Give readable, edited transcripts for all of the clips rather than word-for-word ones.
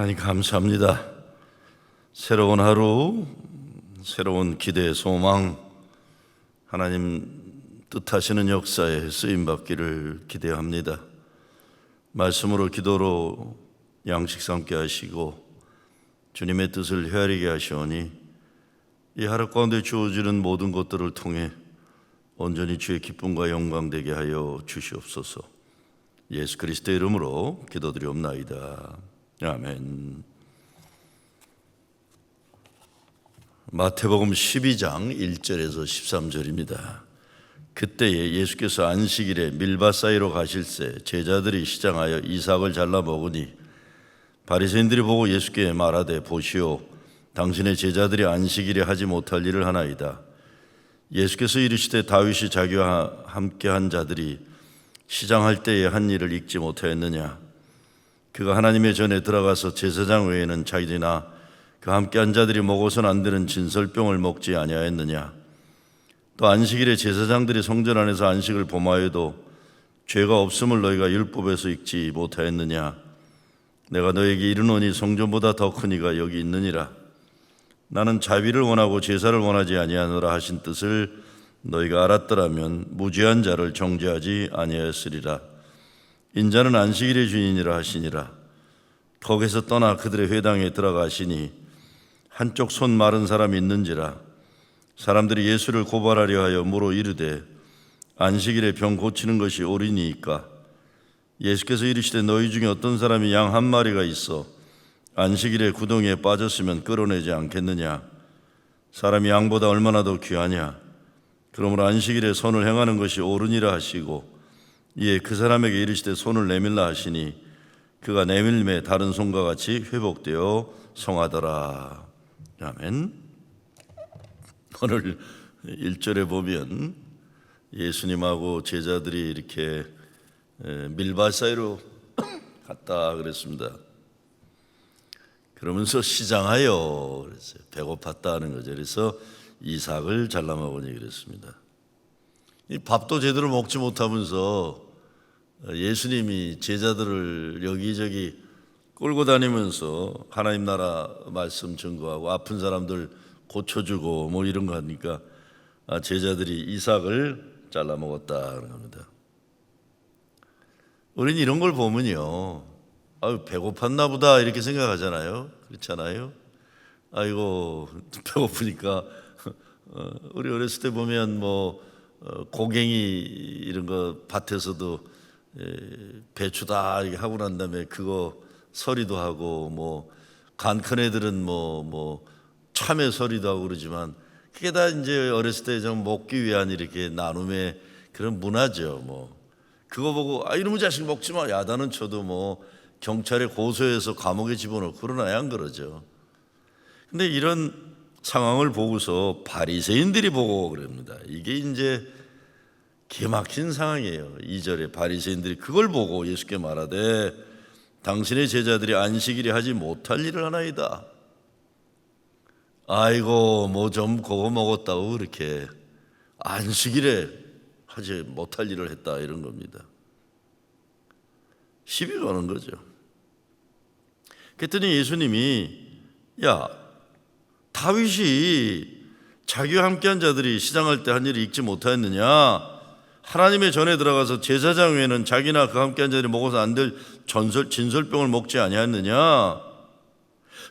하나님 감사합니다. 새로운 하루, 새로운 기대, 소망, 하나님 뜻하시는 역사에 쓰임받기를 기대합니다. 말씀으로 기도로 양식 삼게 하시고 주님의 뜻을 헤아리게 하시오니 이 하루 가운데 주어지는 모든 것들을 통해 온전히 주의 기쁨과 영광 되게 하여 주시옵소서. 예수 그리스도의 이름으로 기도드리옵나이다. 아멘. 마태복음 12장 1절에서 13절입니다. 그때에 예수께서 안식일에 밀밭 사이로 가실새 제자들이 시장하여 이삭을 잘라 먹으니 바리새인들이 보고 예수께 말하되 보시오, 당신의 제자들이 안식일에 하지 못할 일을 하나이다. 예수께서 이르시되 다윗이 자기와 함께한 자들이 시장할 때에 한 일을 잊지 못하였느냐? 그가 하나님의 전에 들어가서 제사장 외에는 자기나 그 함께한 자들이 먹어서는 안 되는 진설병을 먹지 아니하였느냐? 또 안식일에 제사장들이 성전 안에서 안식을 범하여도 죄가 없음을 너희가 율법에서 읽지 못하였느냐? 내가 너에게 이르노니 성전보다 더 큰 이가 여기 있느니라. 나는 자비를 원하고 제사를 원하지 아니하노라 하신 뜻을 너희가 알았더라면 무죄한 자를 정죄하지 아니하였으리라. 인자는 안식일의 주인이라 하시니라. 거기서 떠나 그들의 회당에 들어가시니 한쪽 손 마른 사람이 있는지라. 사람들이 예수를 고발하려 하여 물어 이르되 안식일에 병 고치는 것이 옳으니이까? 예수께서 이르시되 너희 중에 어떤 사람이 양 한 마리가 있어 안식일에 구덩이에 빠졌으면 끌어내지 않겠느냐? 사람이 양보다 얼마나 더 귀하냐? 그러므로 안식일에 선을 행하는 것이 옳으니라 하시고 이에 그 사람에게 이르시되 손을 내밀라 하시니 그가 내밀매 다른 손과 같이 회복되어 성하더라. 아멘. 오늘 1절에 보면 예수님하고 제자들이 이렇게 밀밭 사이로 갔다 그랬습니다. 그러면서 시장하여 그랬어요. 배고팠다 하는 거죠. 그래서 이삭을 잘라 먹으니 그랬습니다. 이 밥도 제대로 먹지 못하면서 예수님이 제자들을 여기저기 끌고 다니면서 하나님 나라 말씀 증거하고 아픈 사람들 고쳐주고 뭐 이런 거 하니까 제자들이 이삭을 잘라 먹었다는 겁니다. 우리는 이런 걸 보면요, 아유 배고팠나 보다 이렇게 생각하잖아요. 그렇잖아요. 아이고 배고프니까 우리 어렸을 때 보면 뭐 고갱이 이런 거 밭에서도 배추다 이렇게 하고 난 다음에 그거 서리도 하고 뭐 간 큰 애들은 뭐 참외 서리도 하고 그러지만 그게 다 이제 어렸을 때 좀 먹기 위한 이렇게 나눔의 그런 문화죠. 뭐 그거 보고 이놈의 자식 먹지 마 야단은 쳐도 뭐 경찰에 고소해서 감옥에 집어넣고 그러나야 안 그러죠. 근데 이런 상황을 보고서 바리새인들이 보고 그럽니다. 이게 이제 기가 막힌 상황이에요. 2절에 바리새인들이 그걸 보고 예수께 말하되 당신의 제자들이 안식일에 하지 못할 일을 하나이다. 아이고 뭐 좀 그거 먹었다고 그렇게 안식일에 하지 못할 일을 했다 이런 겁니다. 시비 거는 거죠. 그랬더니 예수님이 야 다윗이 자기와 함께한 자들이 시장할 때 한 일을 잊지 못하였느냐? 하나님의 전에 들어가서 제사장 외에는 자기나 그 함께한 자들이 먹어서 안 될 진설병을 먹지 아니하였느냐?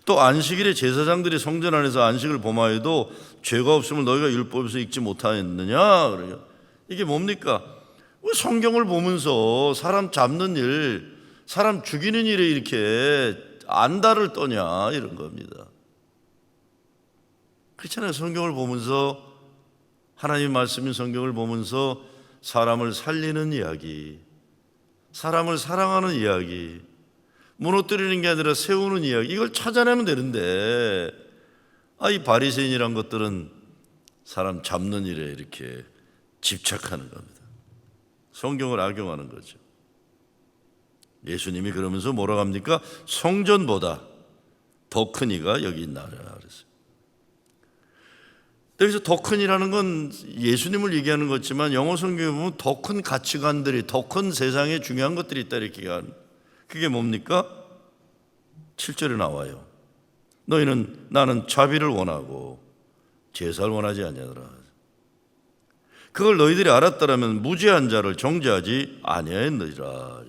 또 안식일에 제사장들이 성전 안에서 안식을 범하여도 죄가 없음을 너희가 율법에서 읽지 못하였느냐? 이게 뭡니까? 성경을 보면서 사람 잡는 일, 사람 죽이는 일에 이렇게 안달을 떠냐 이런 겁니다. 그렇잖아요. 성경을 보면서 하나님 말씀인 성경을 보면서 사람을 살리는 이야기, 사람을 사랑하는 이야기, 무너뜨리는 게 아니라 세우는 이야기, 이걸 찾아내면 되는데 이 바리새인이란 것들은 사람 잡는 일에 이렇게 집착하는 겁니다. 성경을 악용하는 거죠. 예수님이 그러면서 뭐라고 합니까? 성전보다 더 큰 이가 여기 있나라 그랬어요. 여기서 더 큰이라는 건 예수님을 얘기하는 거지만 영어 성경에 보면 더 큰 가치관들이, 더 큰 세상에 중요한 것들이 있다 이렇게 얘기하는. 그게 뭡니까? 7절에 나와요. 나는 자비를 원하고 제사를 원하지 아니하더라. 그걸 너희들이 알았더라면 무죄한 자를 정죄하지 아니하였느니라.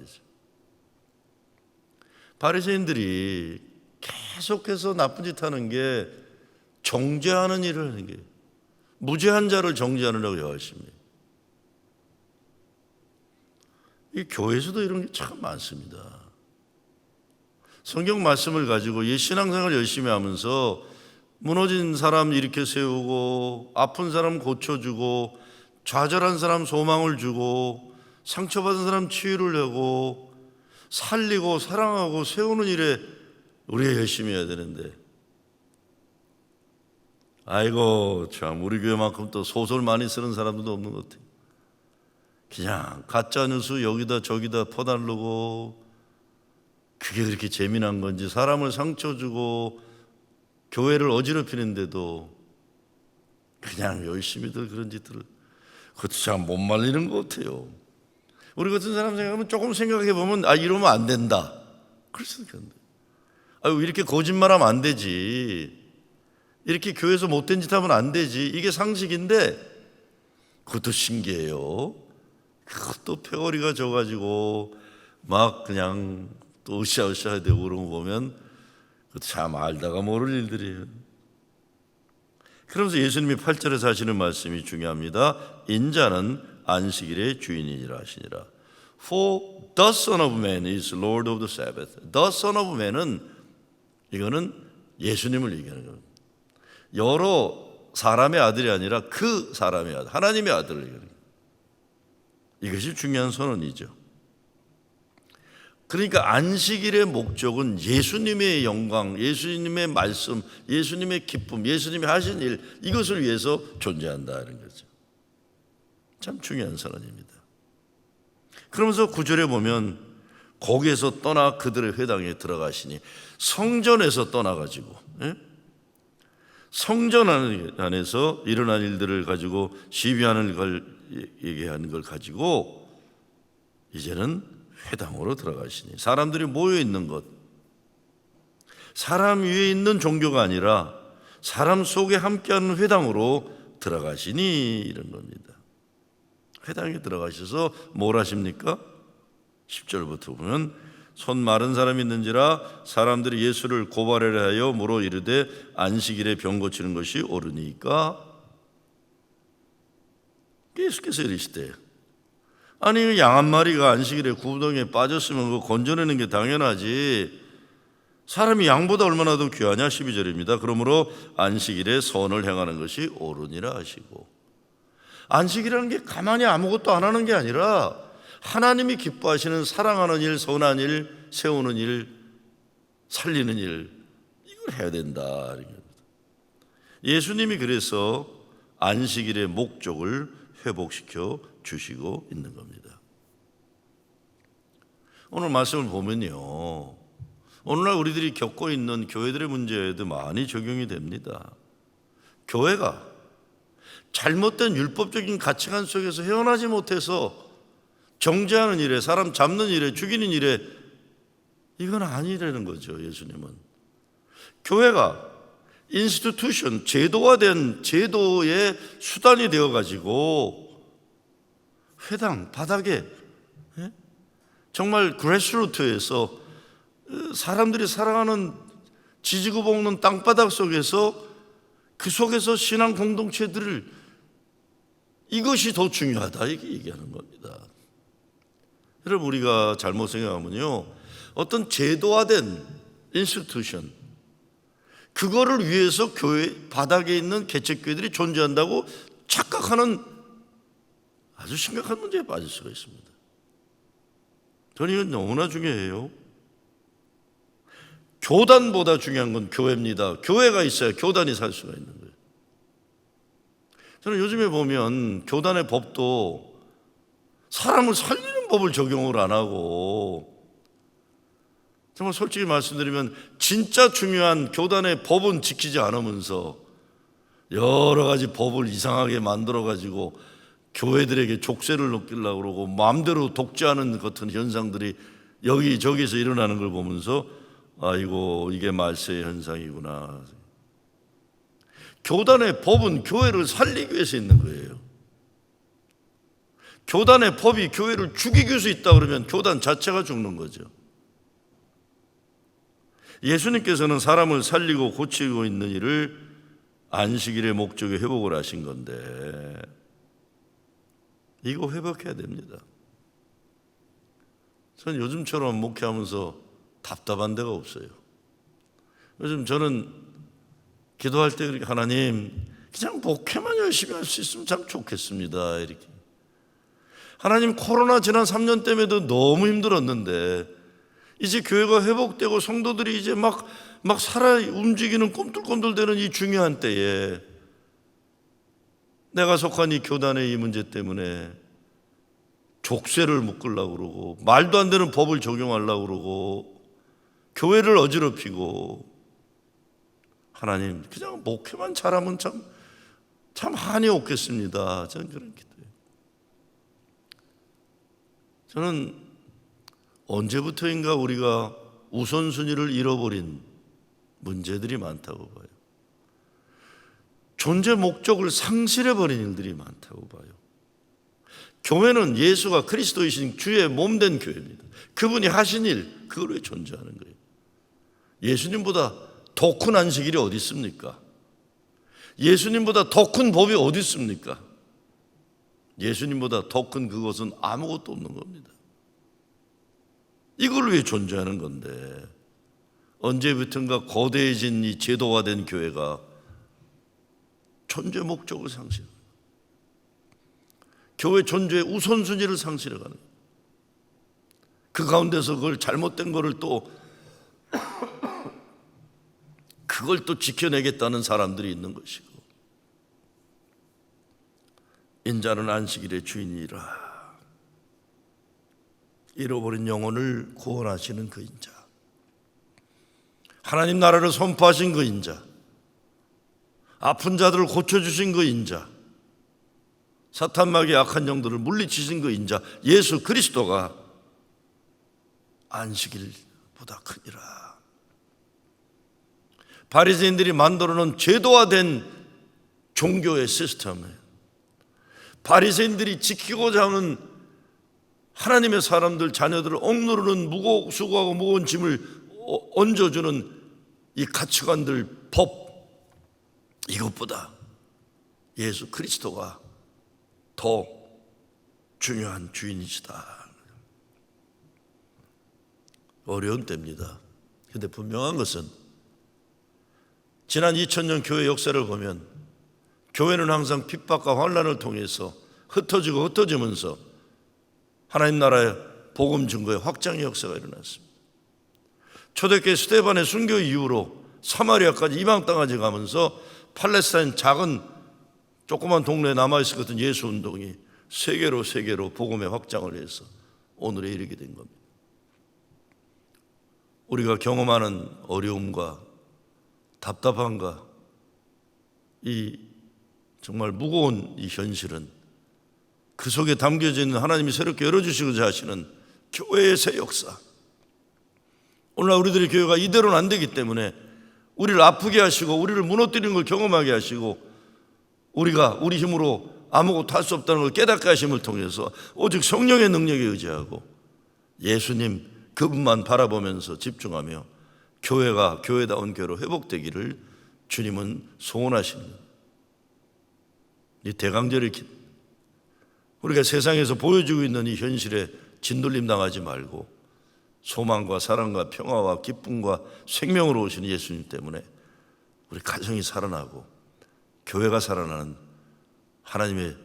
바리새인들이 계속해서 나쁜 짓 하는 게 정죄하는 일을 하는 게 무죄한 자를 정죄하느라고 여하십니다. 이 교회에서도 이런 게 참 많습니다. 성경 말씀을 가지고 신앙생활 열심히 하면서 무너진 사람 일으켜 세우고 아픈 사람 고쳐주고 좌절한 사람 소망을 주고 상처받은 사람 치유를 하고 살리고 사랑하고 세우는 일에 우리가 열심히 해야 되는데, 아이고 참 우리 교회만큼 또 소설 많이 쓰는 사람들도 없는 것 같아요. 그냥 가짜 뉴스 여기다 저기다 퍼달르고, 그게 그렇게 재미난 건지 사람을 상처 주고 교회를 어지럽히는데도 그냥 열심히들 그런 짓들을, 그것도 참 못 말리는 것 같아요. 우리 같은 사람 생각하면 조금 생각해 보면 이러면 안 된다 그럴 수도 있는데, 이렇게 거짓말하면 안 되지, 이렇게 교회에서 못된 짓 하면 안 되지, 이게 상식인데 그것도 신기해요. 그것도 패거리가 져가지고 막 그냥 또 으쌰으쌰 되고 그런 거 보면 그것도 참 알다가 모를 일들이에요. 그러면서 예수님이 8절에서 하시는 말씀이 중요합니다. 인자는 안식일의 주인이니라 하시니라. For the Son of Man is Lord of the Sabbath. The Son of Man은 이거는 예수님을 얘기하는 겁니다. 여러 사람의 아들이 아니라 그 사람의 아들, 하나님의 아들을 얘기하는 겁니다. 이것이 중요한 선언이죠. 그러니까 안식일의 목적은 예수님의 영광, 예수님의 말씀, 예수님의 기쁨, 예수님이 하신 일, 이것을 위해서 존재한다는 거죠. 참 중요한 선언입니다. 그러면서 9절에 보면 거기에서 떠나 그들의 회당에 들어가시니, 성전에서 떠나가지고 성전 안에서 일어난 일들을 가지고 시비하는 걸 얘기하는 걸 가지고 이제는 회당으로 들어가시니, 사람들이 모여 있는 것, 사람 위에 있는 종교가 아니라 사람 속에 함께하는 회당으로 들어가시니 이런 겁니다. 회당에 들어가셔서 뭘 하십니까? 10절부터 보면 손 마른 사람이 있는지라 사람들이 예수를 고발하려 하여 물어 이르되 안식일에 병 고치는 것이 옳으니까. 예수께서 이르시되, 아니 양 한 마리가 안식일에 구덩이에 빠졌으면 그거 건져내는 게 당연하지, 사람이 양보다 얼마나 더 귀하냐. 12절입니다. 그러므로 안식일에 선을 행하는 것이 옳으니라 하시고, 안식이라는 게 가만히 아무것도 안 하는 게 아니라 하나님이 기뻐하시는 사랑하는 일, 선한 일, 세우는 일, 살리는 일, 이걸 해야 된다. 예수님이 그래서 안식일의 목적을 회복시켜 주시고 있는 겁니다. 오늘 말씀을 보면요, 오늘날 우리들이 겪고 있는 교회들의 문제에도 많이 적용이 됩니다. 교회가 잘못된 율법적인 가치관 속에서 헤어나지 못해서 정죄하는 일에, 사람 잡는 일에, 죽이는 일에, 이건 아니라는 거죠. 예수님은 교회가 인스티튜션, 제도화된 제도의 수단이 되어가지고 회당 바닥에 정말 그레스루트에서 사람들이 살아가는 지지고 볶는 땅바닥 속에서, 그 속에서 신앙 공동체들을, 이것이 더 중요하다 이렇게 얘기하는 겁니다. 여러분, 우리가 잘못 생각하면요, 어떤 제도화된 인스티튜션, 그거를 위해서 교회 바닥에 있는 개척교회들이 존재한다고 착각하는 아주 심각한 문제에 빠질 수가 있습니다. 저는 이건 너무나 중요해요. 교단보다 중요한 건 교회입니다. 교회가 있어야 교단이 살 수가 있는 거예요. 저는 요즘에 보면 교단의 법도 사람을 살리는 법을 적용을 안 하고, 정말 솔직히 말씀드리면 진짜 중요한 교단의 법은 지키지 않으면서 여러 가지 법을 이상하게 만들어가지고 교회들에게 족쇄를 넘기려고 그러고 마음대로 독재하는 같은 현상들이 여기저기서 일어나는 걸 보면서 아이고 이게 말세의 현상이구나. 교단의 법은 교회를 살리기 위해서 있는 거예요. 교단의 법이 교회를 죽이기 위해서 있다 그러면 교단 자체가 죽는 거죠. 예수님께서는 사람을 살리고 고치고 있는 일을 안식일의 목적에 회복을 하신 건데 이거 회복해야 됩니다. 저는 요즘처럼 목회하면서 답답한 데가 없어요. 요즘 저는 기도할 때 이렇게 하나님 그냥 목회만 열심히 할 수 있으면 참 좋겠습니다. 이렇게 하나님 코로나 지난 3년 때문에도 너무 힘들었는데 이제 교회가 회복되고 성도들이 이제 막 살아 움직이는 꿈틀꿈틀대는 이 중요한 때에 내가 속한 이 교단의 이 문제 때문에 족쇄를 묶으려고 그러고 말도 안 되는 법을 적용하려고 그러고 교회를 어지럽히고 하나님 그냥 목회만 잘하면 참 한이 없겠습니다. 저는 그런 기도예요. 저는 언제부터인가 우리가 우선순위를 잃어버린 문제들이 많다고 봐요. 존재 목적을 상실해버린 일들이 많다고 봐요. 교회는 예수가 그리스도이신 주의 몸된 교회입니다. 그분이 하신 일, 그걸 왜 존재하는 거예요? 예수님보다 더 큰 안식일이 어디 있습니까? 예수님보다 더 큰 법이 어디 있습니까? 예수님보다 더 큰 그것은 아무것도 없는 겁니다. 이걸 왜 존재하는 건데 언제부턴가 거대해진 이 제도화된 교회가 존재 목적을 상실합니다. 교회 존재의 우선순위를 상실해가는 거예요. 그 가운데서 그걸 잘못된 거를 그걸 또 지켜내겠다는 사람들이 있는 것이고 인자는 안식일의 주인이라 잃어버린 영혼을 구원하시는 그 인자, 하나님 나라를 선포하신 그 인자, 아픈 자들을 고쳐주신 그 인자, 사탄마귀의 악한 영들을 물리치신 그 인자 예수 그리스도가 안식일보다 크니라. 바리새인들이 만들어놓은 제도화된 종교의 시스템에 바리새인들이 지키고자 하는 하나님의 사람들 자녀들을 억누르는 수고하고 무거운 짐을 얹어주는 이 가치관들 법, 이것보다 예수 그리스도가 더 중요한 주인이시다. 어려운 때입니다. 그런데 분명한 것은 지난 2000년 교회 역사를 보면 교회는 항상 핍박과 환난을 통해서 흩어지면서 하나님 나라의 복음 증거의 확장의 역사가 일어났습니다. 초대교회 스데반의 순교 이후로 사마리아까지 이방 땅까지 가면서 팔레스타인 작은 조그만 동네에 남아있었던 예수 운동이 세계로 복음의 확장을 해서 오늘에 이르게 된 겁니다. 우리가 경험하는 어려움과 답답함과 이 정말 무거운 이 현실은 그 속에 담겨져 있는 하나님이 새롭게 열어주시고자 하시는 교회의 새 역사. 오늘날 우리들의 교회가 이대로는 안 되기 때문에 우리를 아프게 하시고 우리를 무너뜨리는 걸 경험하게 하시고 우리가 우리 힘으로 아무것도 할 수 없다는 걸 깨닫게 하심을 통해서 오직 성령의 능력에 의지하고 예수님 그분만 바라보면서 집중하며 교회가 교회다운 교회로 회복되기를 주님은 소원하십니다. 이 대강절의 우리가 세상에서 보여주고 있는 이 현실에 진돌림 당하지 말고 소망과 사랑과 평화와 기쁨과 생명으로 오시는 예수님 때문에 우리 가정이 살아나고 교회가 살아나는 하나님의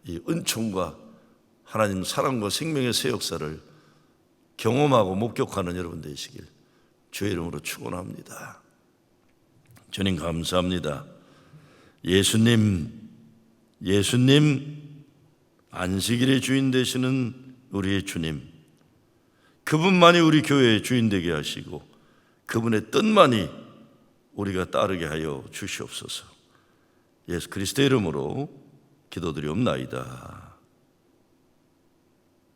이 은총과 하나님 사랑과 생명의 새 역사를 경험하고 목격하는 여러분 되시길 주의 이름으로 축원합니다. 주님 감사합니다. 예수님 안식일의 주인 되시는 우리의 주님, 그분만이 우리 교회의 주인 되게 하시고 그분의 뜻만이 우리가 따르게 하여 주시옵소서. 예수 그리스도의 이름으로 기도드리옵나이다.